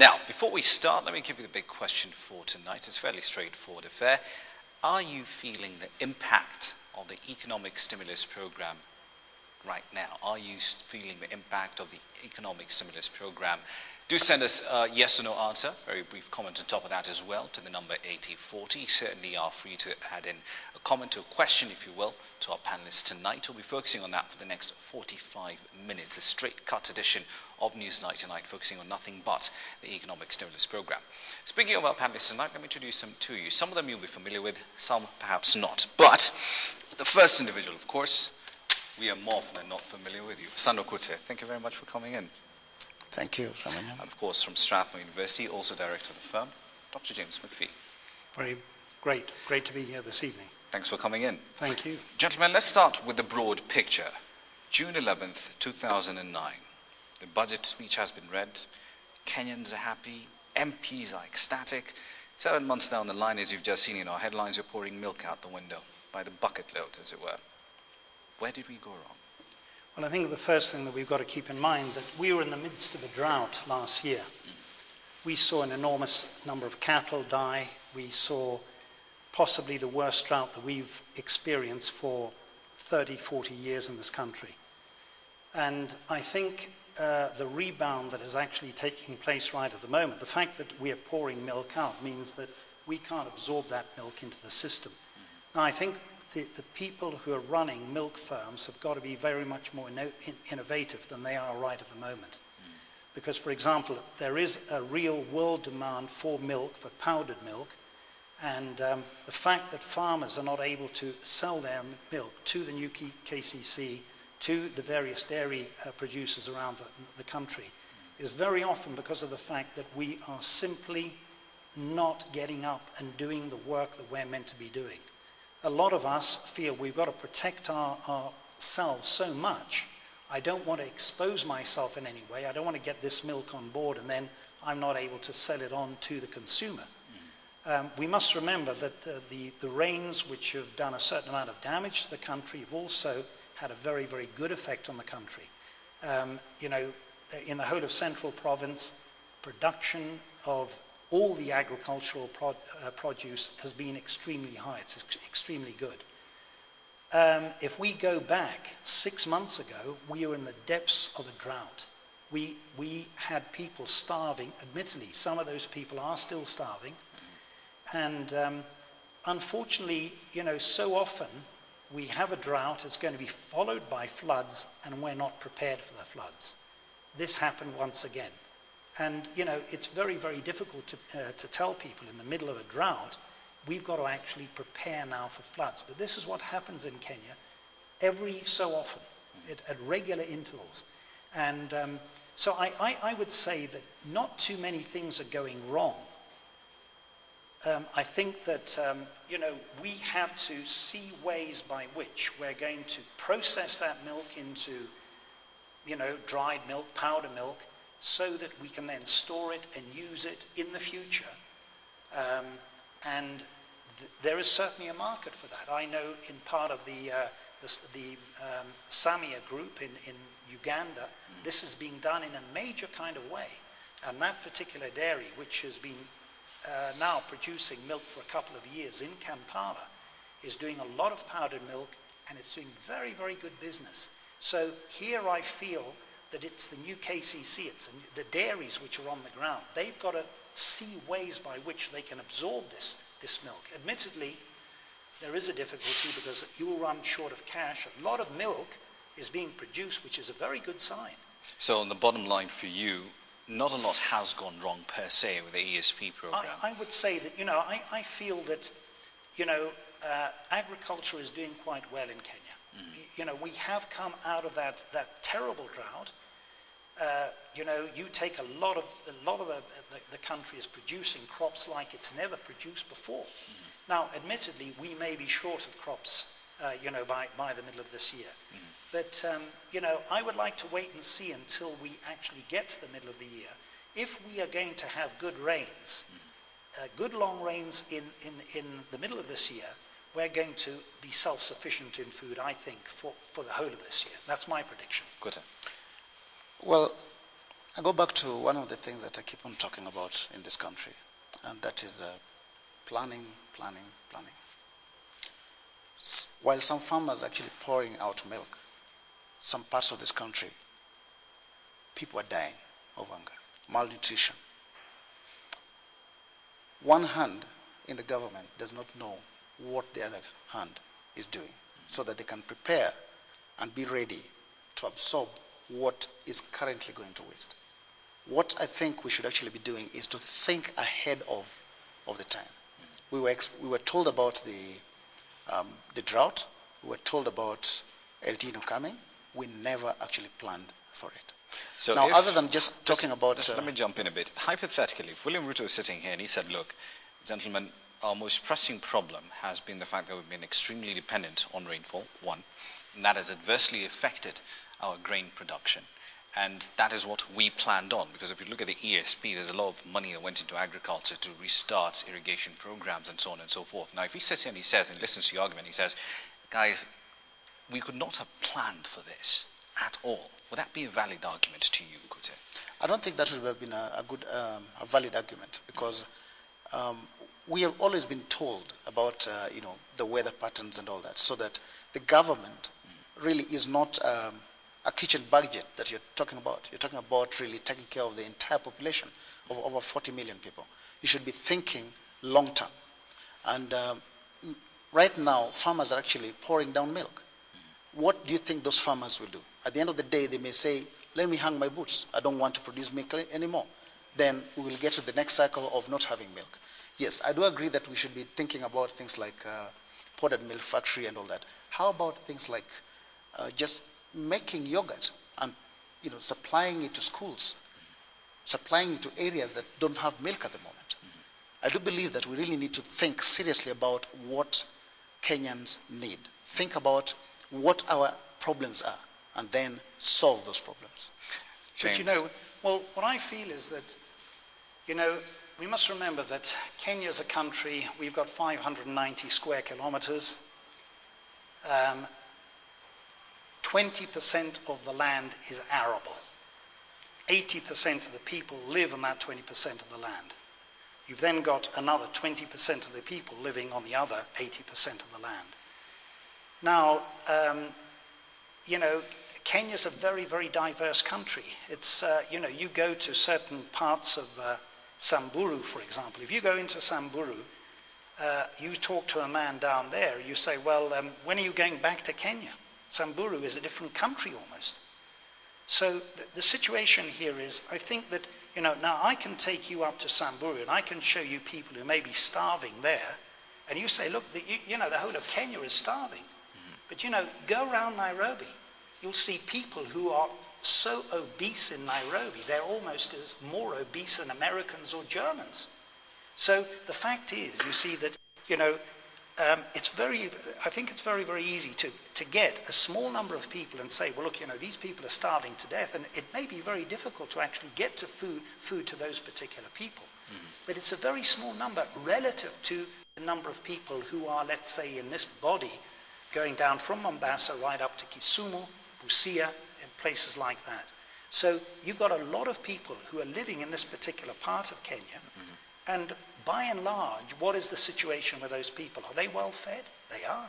Now, before we start, let me give you the big question for tonight. It's a fairly straightforward affair. Are you feeling the impact of the economic stimulus program right now? Are you feeling the impact of the economic stimulus program? Do send us a yes or no answer, very brief comment on top of that as well, to the number 8040. Certainly are free to add in a comment or a question, if you will, to our panelists tonight. We'll be focusing on that for the next 45 minutes, a straight cut edition of Newsnight tonight, focusing on nothing but the economic stimulus program. Speaking of our panelists tonight, let me introduce them to you. Some of them you'll be familiar with, some perhaps not. But the first individual, of course, we are more than not familiar with you. Sandro Kute, thank you very much for coming in. Thank you, Ramanya. And of course, from Strathmore University, also director of the firm, Dr. James McPhee. Very great to be here this evening. Thanks for coming in. Thank you. Gentlemen, let's start with the broad picture. June 11th, 2009. The budget speech has been read. Kenyans are happy. MPs are ecstatic. 7 months down the line, as you've just seen in our headlines, you're pouring milk out the window, by the bucket load, as it were. Where did we go wrong? Well, I think the first thing that we've got to keep in mind that we were in the midst of a drought last year. We saw an enormous number of cattle die. We saw possibly the worst drought that we've experienced for 30, 40 years in this country. And I think the rebound that is actually taking place right at the moment, the fact that we are pouring milk out means that we can't absorb that milk into the system. Now, I think the people who are running milk firms have got to be very much more innovative than they are right at the moment. Because, for example, there is a real world demand for milk, for powdered milk, and the fact that farmers are not able to sell their milk to the new KCC, to the various dairy producers around the country, is very often because of the fact that we are simply not getting up and doing the work that we're meant to be doing. A lot of us feel we've got to protect ourselves so much. I don't want to expose myself in any way. I don't want to get this milk on board and then I'm not able to sell it on to the consumer. We must remember that the rains, which have done a certain amount of damage to the country, have also had a very, very good effect on the country. You know, in the whole of Central Province, production of all the agricultural produce has been extremely high. It's extremely good. If we go back 6 months ago, we were in the depths of a drought. We had people starving. Admittedly, some of those people are still starving. And unfortunately, you know, so often we have a drought, it's going to be followed by floods, and we're not prepared for the floods. This happened once again. And, you know, it's very, very difficult to tell people in the middle of a drought, we've got to actually prepare now for floods. But this is what happens in Kenya every so often, at regular intervals. And so I would say that not too many things are going wrong. I think that, you know, we have to see ways by which we're going to process that milk into, you know, dried milk, powder milk, so that we can then store it and use it in the future. And there is certainly a market for that. I know in part of the Samia group in Uganda, this is being done in a major kind of way. And that particular dairy, which has been now producing milk for a couple of years in Kampala, is doing a lot of powdered milk, and it's doing very, very good business. So here I feel that it's the new KCC, it's the dairies which are on the ground. They've got to see ways by which they can absorb this milk. Admittedly, there is a difficulty because you will run short of cash. A lot of milk is being produced, which is a very good sign. So on the bottom line for you, not a lot has gone wrong per se with the ESP program. I would say that, you know, I feel that, you know, agriculture is doing quite well in Kenya. You know, we have come out of that terrible drought. You know, you take a lot of the country is producing crops like it's never produced before. Now, admittedly, we may be short of crops, you know, by the middle of this year. But, you know, I would like to wait and see until we actually get to the middle of the year. If we are going to have good rains, good long rains in the middle of this year, we're going to be self-sufficient in food, I think, for the whole of this year. That's my prediction. Good. Well, I go back to one of the things that I keep on talking about in this country, and that is planning, planning, planning. While some farmers are actually pouring out milk, some parts of this country, people are dying of hunger, malnutrition. One hand in the government does not know what the other hand is doing, so that they can prepare and be ready to absorb what is currently going to waste. What I think we should actually be doing is to think ahead of the time. We were told about the drought. We were told about El Nino coming. We never actually planned for it. So now, other than just talking about... let me jump in a bit. Hypothetically, if William Ruto is sitting here and he said, look, gentlemen, our most pressing problem has been the fact that we've been extremely dependent on rainfall, one, and that has adversely affected our grain production. And that is what we planned on, because if you look at the ESP, there's a lot of money that went into agriculture to restart irrigation programs and so on and so forth. Now, if he sits here and he says, and listens to your argument, he says, guys, we could not have planned for this at all. Would that be a valid argument to you, Kute? I don't think that would have been a valid argument, because we have always been told about the weather patterns and all that, so that the government really is not a kitchen budget that you're talking about. You're talking about really taking care of the entire population of over 40 million people. You should be thinking long term. And right now, farmers are actually pouring down milk. What do you think those farmers will do? At the end of the day, they may say, let me hang my boots. I don't want to produce milk anymore. Then we will get to the next cycle of not having milk. Yes, I do agree that we should be thinking about things like powdered milk factory and all that. How about things like just making yogurt and supplying it to schools, supplying it to areas that don't have milk at the moment? I do believe that we really need to think seriously about what Kenyans need. Think about what our problems are, and then solve those problems. James. But what I feel is that, we must remember that Kenya is a country, we've got 590 square kilometers. 20% of the land is arable. 80% of the people live on that 20% of the land. You've then got another 20% of the people living on the other 80% of the land. Now, Kenya's a very, very diverse country. It's, you go to certain parts of Samburu, for example. If you go into Samburu, you talk to a man down there, you say, well, when are you going back to Kenya? Samburu is a different country almost. So the situation here is, I think that, now I can take you up to Samburu and I can show you people who may be starving there, and you say, look, the whole of Kenya is starving. But go around Nairobi, you'll see people who are so obese in Nairobi, they're almost as more obese than Americans or Germans. So the fact is, you see that, I think it's very, very easy to get a small number of people and say, well, look, these people are starving to death, and it may be very difficult to actually get to food to those particular people. But it's a very small number relative to the number of people who are, let's say, in this body, going down from Mombasa right up to Kisumu, Busia, and places like that. So you've got a lot of people who are living in this particular part of Kenya, and by and large, what is the situation with those people? Are they well fed? They are.